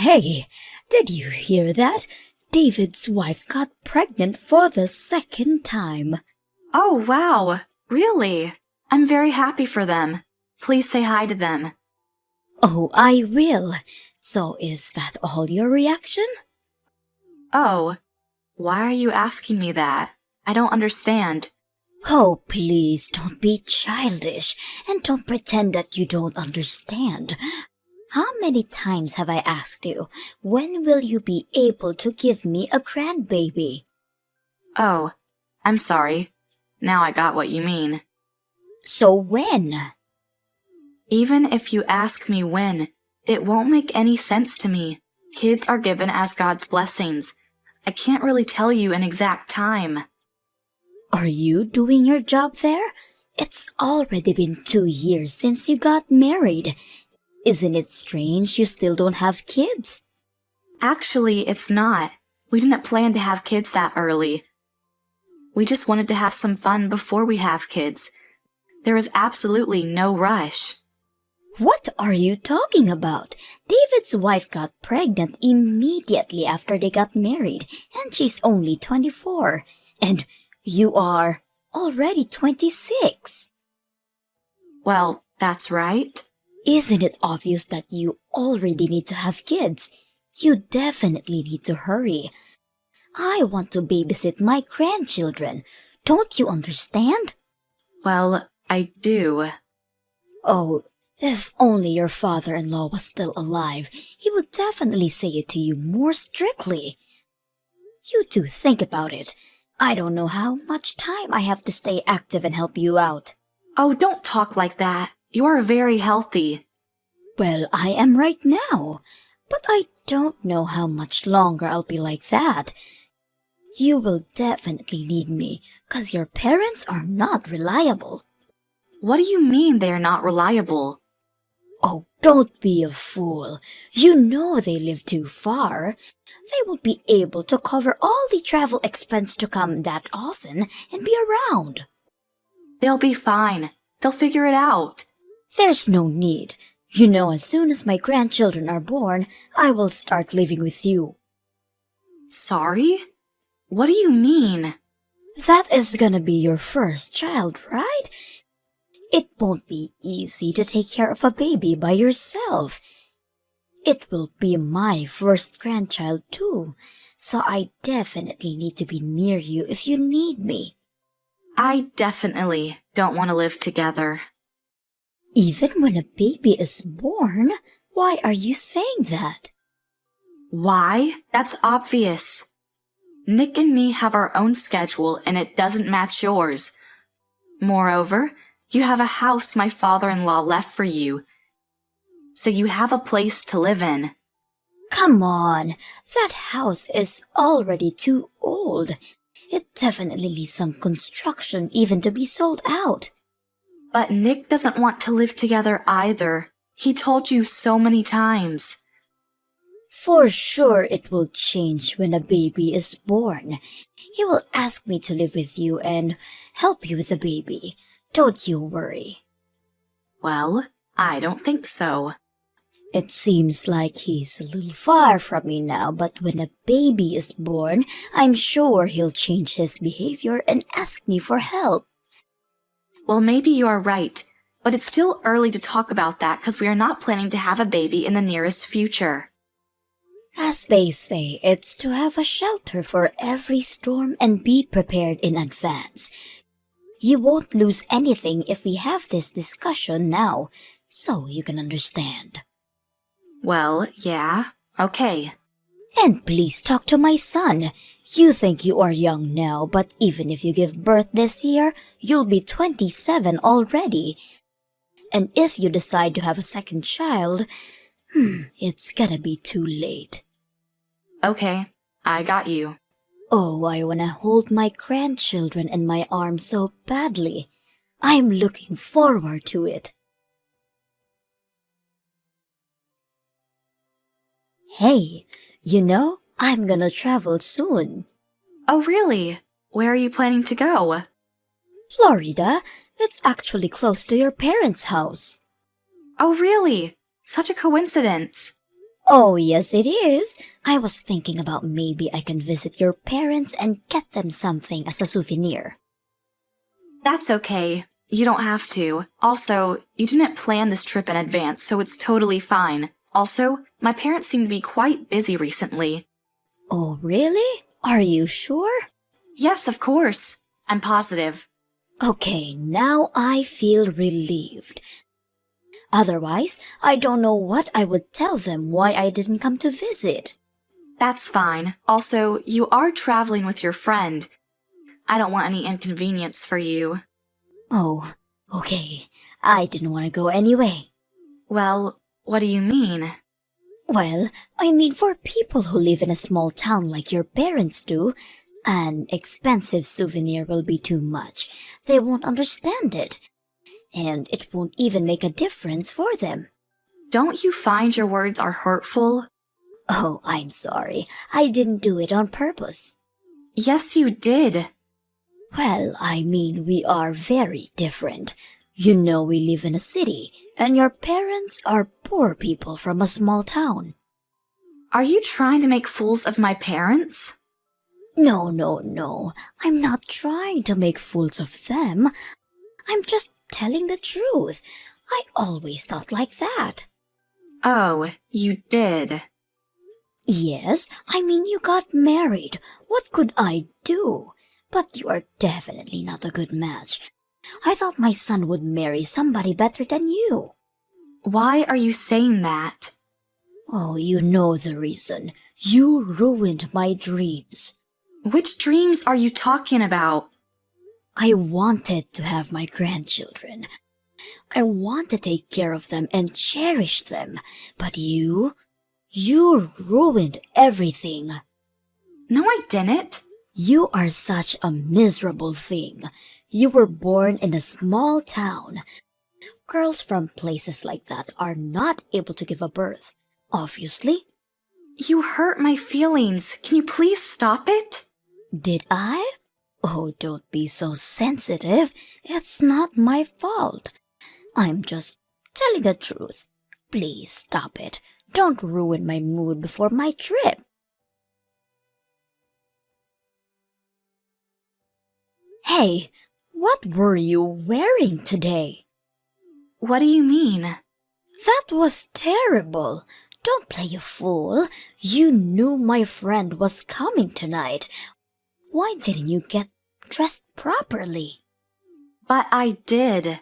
Hey, did you hear that? David's wife got pregnant for the second time. Oh, wow. Really? I'm very happy for them. Please say hi to them. Oh, I will. So is that all your reaction? Oh, why are you asking me that? I don't understand. Oh, please don't be childish and don't pretend that you don't understand. How many times have I asked you, when will you be able to give me a grandbaby? Oh, I'm sorry. Now I got what you mean. So when? Even if you ask me when, it won't make any sense to me. Kids are given as God's blessings. I can't really tell you an exact time. Are you doing your job there? It's already been 2 years since you got married. Isn't it strange you still don't have kids? Actually, it's not. We didn't plan to have kids that early. We just wanted to have some fun before we have kids. There is absolutely no rush. What are you talking about? David's wife got pregnant immediately after they got married, and she's only 24. And you are already 26. Well, that's right. Isn't it obvious that you already need to have kids? You definitely need to hurry. I want to babysit my grandchildren. Don't you understand? Well, I do. Oh, if only your father-in-law was still alive, he would definitely say it to you more strictly. You do think about it. I don't know how much time I have to stay active and help you out. Oh, don't talk like that. You are very healthy. Well, I am right now, but I don't know how much longer I'll be like that. You will definitely need me, 'cause your parents are not reliable. What do you mean they are not reliable? Oh, don't be a fool. You know they live too far. They won't be able to cover all the travel expense to come that often and be around. They'll be fine. They'll figure it out. There's no need. You know, as soon as my grandchildren are born, I will start living with you. Sorry? What do you mean? That is gonna be your first child, right? It won't be easy to take care of a baby by yourself. It will be my first grandchild too, so I definitely need to be near you if you need me. I definitely don't want to live together. Even when a baby is born? Why are you saying that? Why? That's obvious. Nick and me have our own schedule and it doesn't match yours. Moreover, you have a house my father-in-law left for you, so you have a place to live in. Come on, that house is already too old. It definitely needs some construction even to be sold out. But Nick doesn't want to live together either. He told you so many times. For sure it will change when a baby is born. He will ask me to live with you and help you with the baby. Don't you worry. Well, I don't think so. It seems like he's a little far from me now, but when a baby is born, I'm sure he'll change his behavior and ask me for help. Well, maybe you are right, but it's still early to talk about that because we are not planning to have a baby in the nearest future. As they say, it's to have a shelter for every storm and be prepared in advance. You won't lose anything if we have this discussion now, so you can understand. Well, yeah, okay. And please talk to my son. You think you are young now, but even if you give birth this year, you'll be 27 already. And if you decide to have a second child, it's gonna be too late. Okay, I got you. Oh, I wanna hold my grandchildren in my arms so badly. I'm looking forward to it. Hey, you know, I'm gonna travel soon. Oh, really? Where are you planning to go? Florida, it's actually close to your parents' house. Oh, really? Such a coincidence. Oh, yes, it is. I was thinking about maybe I can visit your parents and get them something as a souvenir. That's okay. You don't have to. Also, you didn't plan this trip in advance, so it's totally fine. Also, my parents seem to be quite busy recently. Oh, really? Are you sure? Yes, of course. I'm positive. Okay, now I feel relieved. Otherwise, I don't know what I would tell them why I didn't come to visit. That's fine. Also, you are traveling with your friend. I don't want any inconvenience for you. Oh, okay. I didn't want to go anyway. Well, what do you mean? Well, I mean for people who live in a small town like your parents do, an expensive souvenir will be too much. They won't understand it. And it won't even make a difference for them. Don't you find your words are hurtful? Oh, I'm sorry. I didn't do it on purpose. Yes, you did. Well, I mean, we are very different. You know, we live in a city, and your parents are poor people from a small town. Are you trying to make fools of my parents? No, no, no. I'm not trying to make fools of them. I'm just telling the truth. I always thought like that. Oh, you did. Yes, I mean, you got married. What could I do? But you are definitely not a good match. I thought my son would marry somebody better than you. Why are you saying that? Oh, you know the reason. You ruined my dreams. Which dreams are you talking about? I wanted to have my grandchildren. I want to take care of them and cherish them. But you ruined everything. No, I didn't. You are such a miserable thing. You were born in a small town. Girls from places like that are not able to give a birth, obviously. You hurt my feelings. Can you please stop it? Did I? Oh, don't be so sensitive. It's not my fault. I'm just telling the truth. Please stop it. Don't ruin my mood before my trip. Hey, what were you wearing today? What do you mean? That was terrible. Don't play a fool. You knew my friend was coming tonight. Why didn't you get dressed properly? But I did.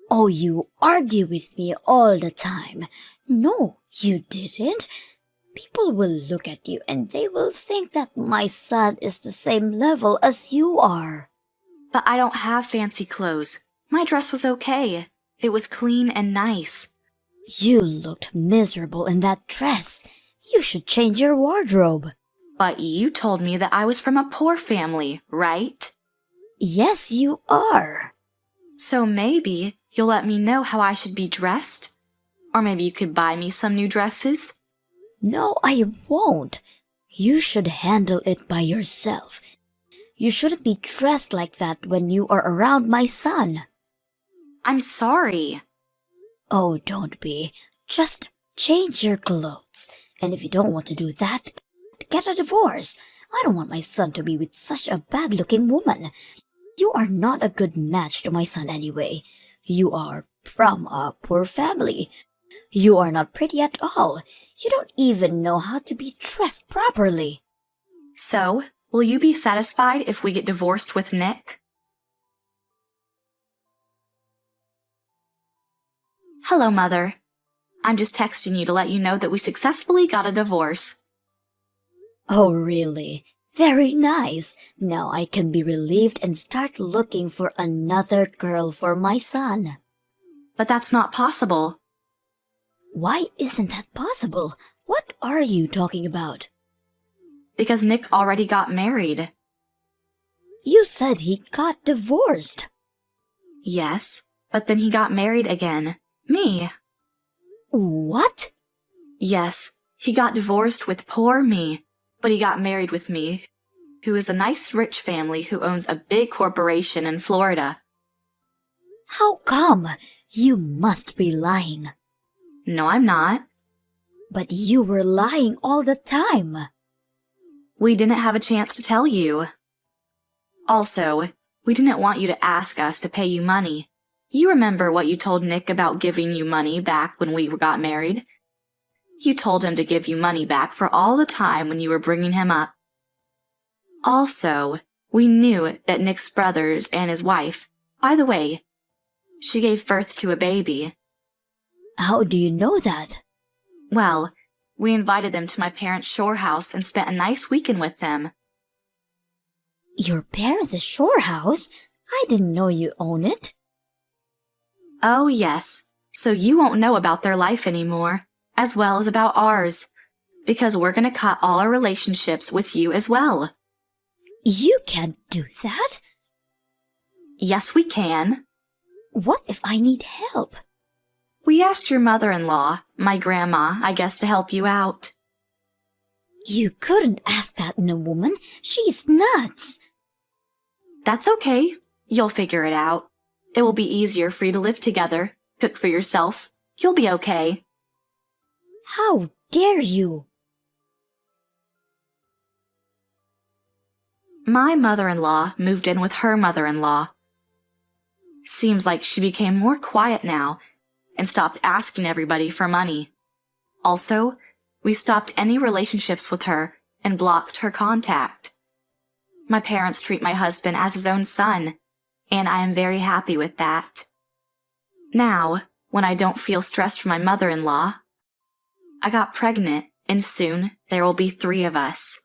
Oh, you argue with me all the time. No, you didn't. People will look at you and they will think that my son is the same level as you are. But I don't have fancy clothes. My dress was okay. It was clean and nice. You looked miserable in that dress. You should change your wardrobe. But you told me that I was from a poor family, right? Yes, you are. So maybe you'll let me know how I should be dressed? Or maybe you could buy me some new dresses? No, I won't. You should handle it by yourself. You shouldn't be dressed like that when you are around my son. I'm sorry. Oh, don't be. Just change your clothes. And if you don't want to do that, get a divorce. I don't want my son to be with such a bad-looking woman. You are not a good match to my son anyway. You are from a poor family. You are not pretty at all. You don't even know how to be dressed properly. So, will you be satisfied if we get divorced with Nick? Hello, Mother. I'm just texting you to let you know that we successfully got a divorce. Oh, really? Very nice. Now I can be relieved and start looking for another girl for my son. But that's not possible. Why isn't that possible? What are you talking about? Because Nick already got married. You said he got divorced. Yes, but then he got married again. Me. What? Yes, he got divorced with poor me, but he got married with me, who is a nice rich family who owns a big corporation in Florida. How come? You must be lying. No, I'm not. But you were lying all the time. We didn't have a chance to tell you. Also, we didn't want you to ask us to pay you money. You remember what you told Nick about giving you money back when we got married? You told him to give you money back for all the time when you were bringing him up. Also, we knew that Nick's brothers and his wife, by the way, she gave birth to a baby. How do you know that? Well, we invited them to my parents' shore house and spent a nice weekend with them. Your parents' shore house? I didn't know you own it. Oh, yes, so you won't know about their life anymore, as well as about ours, because we're going to cut all our relationships with you as well. You can't do that. Yes, we can. What if I need help? We asked your mother-in-law, my grandma, I guess, to help you out. You couldn't ask that in a woman. She's nuts. That's okay. You'll figure it out. It will be easier for you to live together, cook for yourself. You'll be okay. How dare you? My mother-in-law moved in with her mother-in-law. Seems like she became more quiet now and stopped asking everybody for money. Also, we stopped any relationships with her and blocked her contact. My parents treat my husband as his own son, and I am very happy with that. Now, when I don't feel stressed from my mother-in-law, I got pregnant, and soon there will be 3 of us.